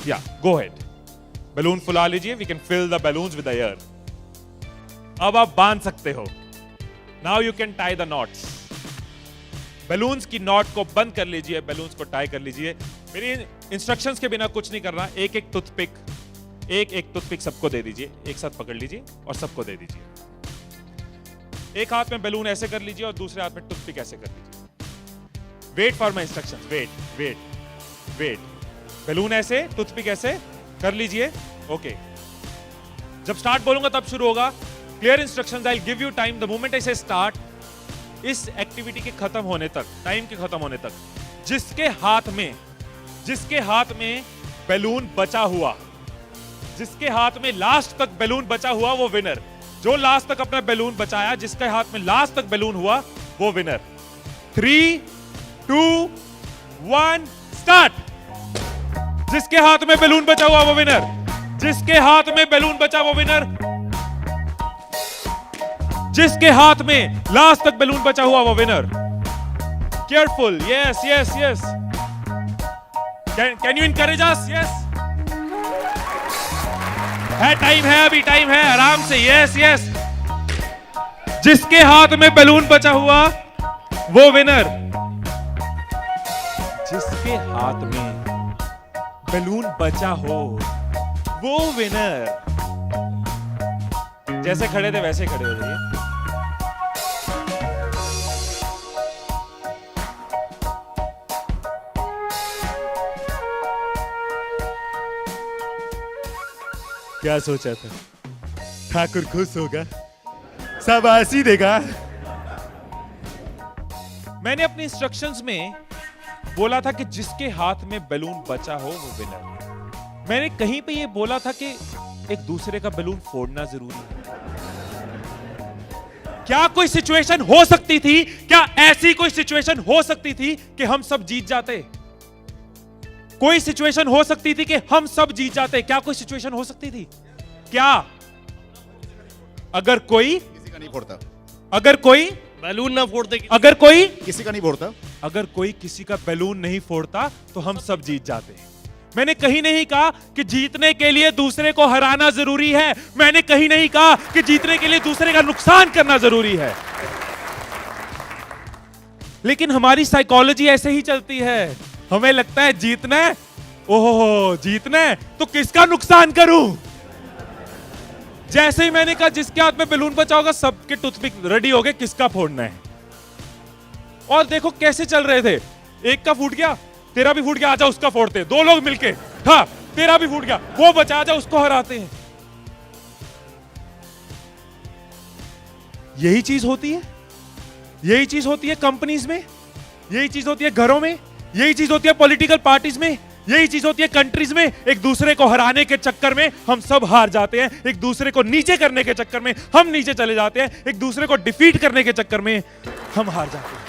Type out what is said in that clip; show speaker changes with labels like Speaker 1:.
Speaker 1: या गो head, balloon फुला लीजिए, we can fill the balloons with air. अब आप बांध सकते हो। Now you can tie the knots. Balloons की नॉट को बंद कर लीजिए, बैलून्स को टाई कर लीजिए। मेरी इंस्ट्रक्शंस के बिना कुछ नहीं करना। एक एक टूथपिक सबको दे दीजिए, एक साथ पकड़ लीजिए और सबको दे दीजिए। एक हाथ में बैलून ऐसे कर लीजिए और दूसरे हाथ में टूथपिक ऐसे कर लीजिए। Wait for my instructions, wait. Balloon ऐसे, टूथपिक ऐसे कर लीजिए। ओके, जब स्टार्ट बोलूंगा तब शुरू होगा। Clear instructions, I will give you time the moment I से स्टार्ट। इस एक्टिविटी के खत्म होने तक, टाइम के खत्म होने तक, जिसके हाथ में बैलून बचा हुआ, जिसके हाथ में लास्ट तक बैलून बचा हुआ वो विनर। जो लास्ट तक अपना बैलून बचाया, जिसके हाथ में लास्ट तक बैलून हुआ वो विनर। 3, 2, 1 स्टार्ट। जिसके हाथ में बैलून बचा हुआ वो विनर, जिसके हाथ में बैलून बचा वो विनर, जिसके हाथ में लास्ट तक बैलून बचा हुआ वो winner. Careful, yes. Can you encourage us? Yes, है, टाइम है, अभी टाइम है, आराम से। यस। जिसके हाथ में बैलून बचा हुआ वो विनर, जिसके हाथ में बैलून बचा हो वो विनर। जैसे खड़े थे वैसे खड़े हो जाइए। क्या सोचा था? ठाकुर खुश होगा, शाबाशी देगा। मैंने अपनी इंस्ट्रक्शंस में बोला था कि जिसके हाथ में बैलून बचा हो वो विनर। मैंने कहीं पे ये बोला था कि एक दूसरे का बैलून फोड़ना जरूरी है। क्या कोई सिचुएशन हो सकती थी, क्या ऐसी कोई सिचुएशन हो सकती थी कि हम सब जीत जाते? कोई सिचुएशन हो सकती थी कि हम सब जीत जाते? क्या कोई सिचुएशन हो सकती थी? क्या? अगर कोई
Speaker 2: किसी का नहीं फोड़ता,
Speaker 1: अगर कोई
Speaker 3: बैलून ना फोड़ते,
Speaker 1: अगर कोई
Speaker 2: किसी का नहीं फोड़ता,
Speaker 1: अगर कोई किसी का बैलून नहीं फोड़ता तो हम सब जीत जाते। मैंने कहीं नहीं कहा कि जीतने के लिए दूसरे को हराना जरूरी है। मैंने कहीं नहीं कहा कि जीतने के लिए दूसरे का नुकसान करना जरूरी है। लेकिन हमारी साइकोलॉजी ऐसे ही चलती है। हमें लगता है जीतना है, ओहो जीतना है तो किसका नुकसान करूं। जैसे ही मैंने कहा जिसके हाथ में बैलून बचा होगा, सबके टूथपिक रेडी हो गए किसका फोड़ना है। और देखो कैसे चल रहे थे। एक का फूट गया, तेरा भी फूट गया, आजा उसका फोड़ते। दो लोग मिलके, हाँ तेरा भी फूट गया, वो बचा, आजा उसको हराते हैं। यही चीज होती है, यही चीज होती है कंपनीज में, यही चीज होती है घरों में, यही चीज होती है पॉलिटिकल पार्टीज में, यही चीज होती है कंट्रीज में। एक दूसरे को हराने के चक्कर में हम सब हार जाते हैं। एक दूसरे को नीचे करने के चक्कर में हम नीचे चले जाते हैं। एक दूसरे को डिफीट करने के चक्कर में हम हार जाते हैं।